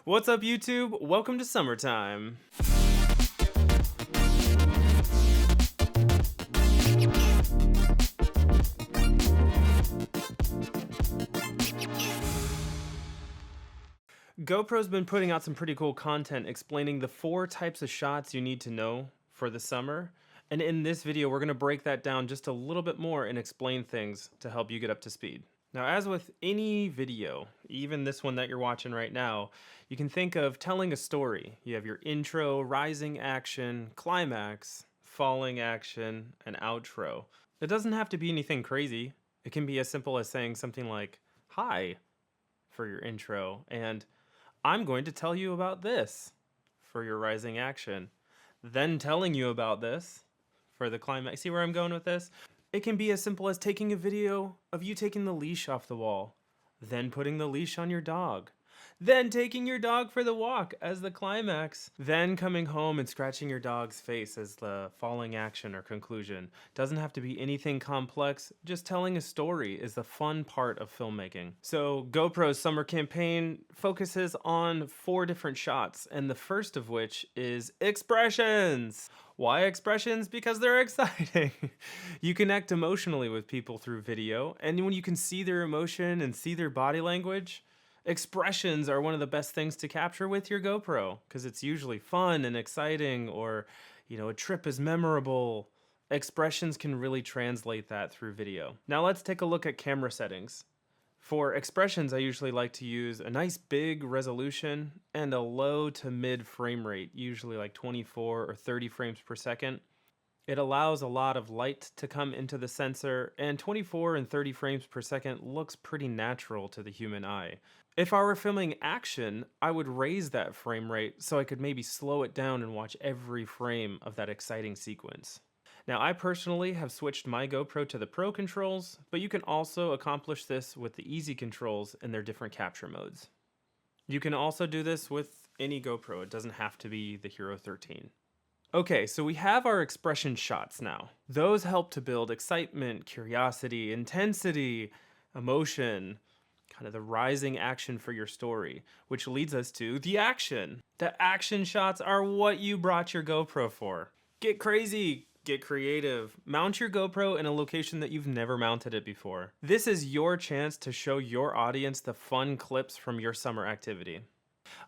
What's up, YouTube? Welcome to summertime. GoPro's been putting out some pretty cool content explaining the 4 types of shots you need to know for the summer. And in this video, we're going to break that down just a little bit more and explain things to help you get up to speed. Now, as with any video, even this one that you're watching right now, you can think of telling a story. You have your intro, rising action, climax, falling action, and outro. It doesn't have to be anything crazy. It can be as simple as saying something like, "Hi," for your intro, and "I'm going to tell you about this," for your rising action. Then telling you about this for the climax. See where I'm going with this? It can be as simple as taking a video of you taking the leash off the wall, then putting the leash on your dog, then taking your dog for the walk as the climax, then coming home and scratching your dog's face as the falling action or conclusion. Doesn't have to be anything complex, just telling a story is the fun part of filmmaking. So GoPro's summer campaign focuses on 4 different shots, and the first of which is expressions. Why expressions? Because they're exciting. You connect emotionally with people through video, and when you can see their emotion and see their body language, expressions are one of the best things to capture with your GoPro because it's usually fun and exciting, or, a trip is memorable. Expressions can really translate that through video. Now let's take a look at camera settings. For expressions, I usually like to use a nice big resolution and a low to mid frame rate, usually like 24 or 30 frames per second. It allows a lot of light to come into the sensor, and 24 and 30 frames per second looks pretty natural to the human eye. If I were filming action, I would raise that frame rate so I could maybe slow it down and watch every frame of that exciting sequence. Now, I personally have switched my GoPro to the Pro controls, but you can also accomplish this with the Easy controls in their different capture modes. You can also do this with any GoPro. It doesn't have to be the Hero13. Okay, so we have our expression shots now. Those help to build excitement, curiosity, intensity, emotion, kind of the rising action for your story, which leads us to the action. The action shots are what you brought your GoPro for. Get crazy, get creative. Mount your GoPro in a location that you've never mounted it before. This is your chance to show your audience the fun clips from your summer activity.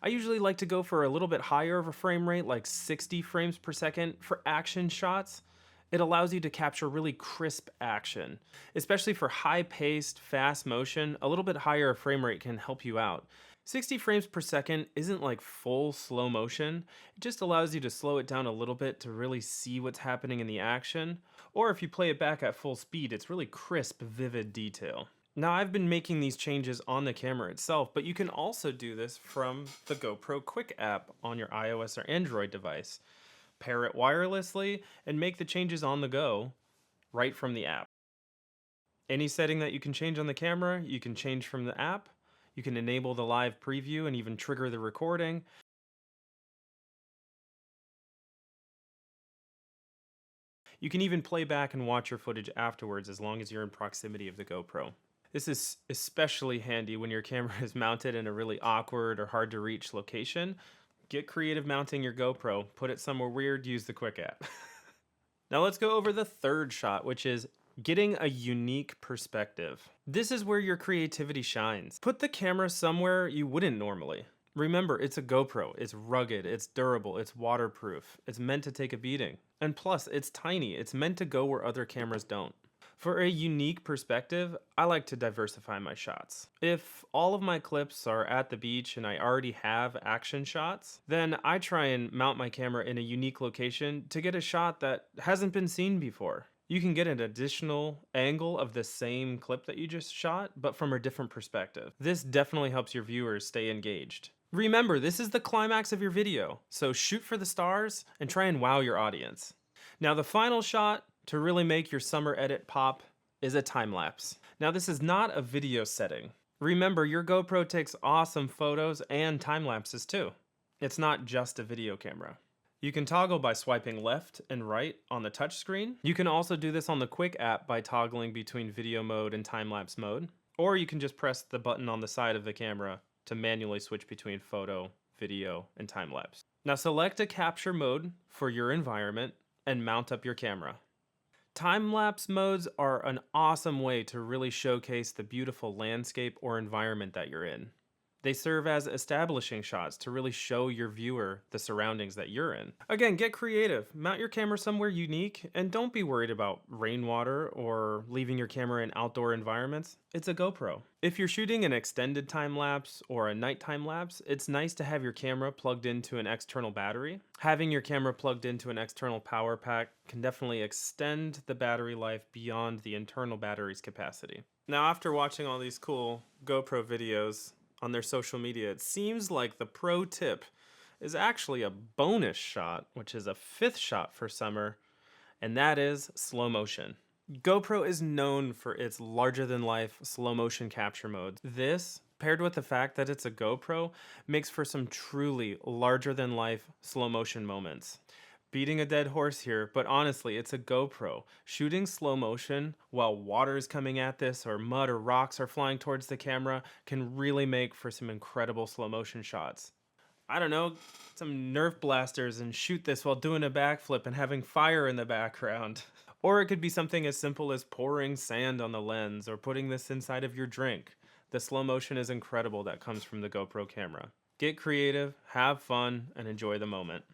I usually like to go for a little bit higher of a frame rate, like 60 frames per second for action shots. It allows you to capture really crisp action. Especially for high-paced, fast motion, a little bit higher frame rate can help you out. 60 frames per second isn't like full slow motion. It just allows you to slow it down a little bit to really see what's happening in the action. Or if you play it back at full speed, it's really crisp, vivid detail. Now, I've been making these changes on the camera itself, but you can also do this from the GoPro Quik App on your iOS or Android device. Pair it wirelessly and make the changes on the go right from the app. Any setting that you can change on the camera, you can change from the app. You can enable the live preview and even trigger the recording. You can even play back and watch your footage afterwards as long as you're in proximity of the GoPro. This is especially handy when your camera is mounted in a really awkward or hard to reach location. Get creative mounting your GoPro. Put it somewhere weird, use the Quik App. Now let's go over the third shot, which is getting a unique perspective. This is where your creativity shines. Put the camera somewhere you wouldn't normally. Remember, it's a GoPro. It's rugged, it's durable, it's waterproof. It's meant to take a beating. And plus, it's tiny. It's meant to go where other cameras don't. For a unique perspective, I like to diversify my shots. If all of my clips are at the beach and I already have action shots, then I try and mount my camera in a unique location to get a shot that hasn't been seen before. You can get an additional angle of the same clip that you just shot, but from a different perspective. This definitely helps your viewers stay engaged. Remember, this is the climax of your video, so shoot for the stars and try and wow your audience. Now, the final shot to really make your summer edit pop is a time lapse. Now, this is not a video setting. Remember, your GoPro takes awesome photos and time lapses too. It's not just a video camera. You can toggle by swiping left and right on the touchscreen. You can also do this on the Quik app by toggling between video mode and time-lapse mode. Or you can just press the button on the side of the camera to manually switch between photo, video, and time lapse. Now select a capture mode for your environment and mount up your camera. Time-lapse modes are an awesome way to really showcase the beautiful landscape or environment that you're in. They serve as establishing shots to really show your viewer the surroundings that you're in. Again, get creative. Mount your camera somewhere unique and don't be worried about rainwater or leaving your camera in outdoor environments. It's a GoPro. If you're shooting an extended time lapse or a nighttime lapse, it's nice to have your camera plugged into an external battery. Having your camera plugged into an external power pack can definitely extend the battery life beyond the internal battery's capacity. Now, after watching all these cool GoPro videos on their social media, it seems like the pro tip is actually a bonus shot, which is a 5th shot for summer, and that is slow motion. GoPro is known for its larger-than-life slow motion capture modes. This, paired with the fact that it's a GoPro, makes for some truly larger-than-life slow motion moments. Beating a dead horse here, but honestly, it's a GoPro. Shooting slow motion while water is coming at this or mud or rocks are flying towards the camera can really make for some incredible slow motion shots. I don't know, some Nerf blasters and shoot this while doing a backflip and having fire in the background. Or it could be something as simple as pouring sand on the lens or putting this inside of your drink. The slow motion is incredible that comes from the GoPro camera. Get creative, have fun, and enjoy the moment.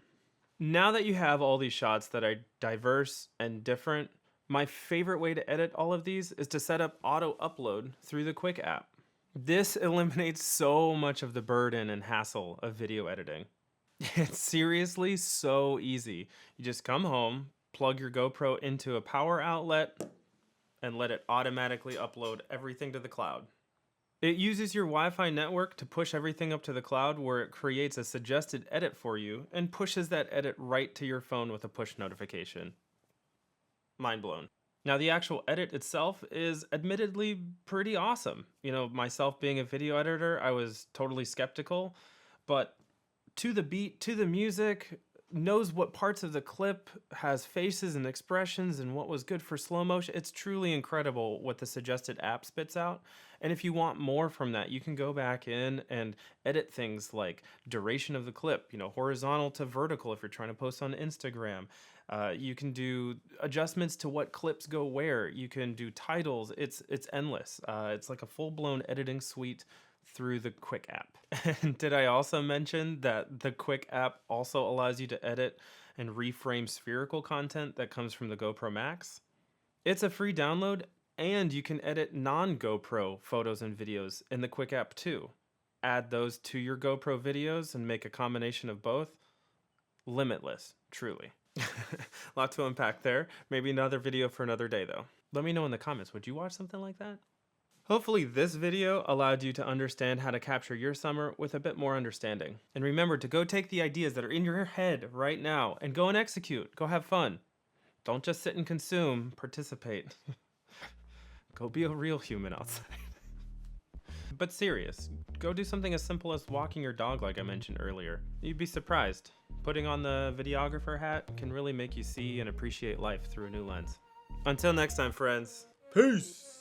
Now that you have all these shots that are diverse and different, my favorite way to edit all of these is to set up auto upload through the Quik app. This eliminates so much of the burden and hassle of video editing. It's seriously so easy. You just come home, plug your GoPro into a power outlet, and let it automatically upload everything to the cloud. It uses your Wi-Fi network to push everything up to the cloud, where it creates a suggested edit for you and pushes that edit right to your phone with a push notification. Mind blown. Now, the actual edit itself is admittedly pretty awesome. You know, myself being a video editor, I was totally skeptical, but to the beat, to the music, knows what parts of the clip has faces and expressions and what was good for slow motion. It's truly incredible what the suggested app spits out. And if you want more from that, you can go back in and edit things like duration of the clip, you know, horizontal to vertical if you're trying to post on Instagram. You can do adjustments to what clips go where. You can do titles. It's endless. It's like a full-blown editing suite through the Quik app. And did I also mention that the Quik app also allows you to edit and reframe spherical content that comes from the GoPro MAX? It's a free download, and you can edit non-GoPro photos and videos in the Quik app too. Add those to your GoPro videos and make a combination of both. Limitless, truly. A lot to unpack there. Maybe another video for another day though. Let me know in the comments, would you watch something like that? Hopefully this video allowed you to understand how to capture your summer with a bit more understanding. And remember to go take the ideas that are in your head right now and go and execute. Go have fun. Don't just sit and consume, participate. Go be a real human outside. But serious, go do something as simple as walking your dog like I mentioned earlier. You'd be surprised. Putting on the videographer hat can really make you see and appreciate life through a new lens. Until next time, friends. Peace!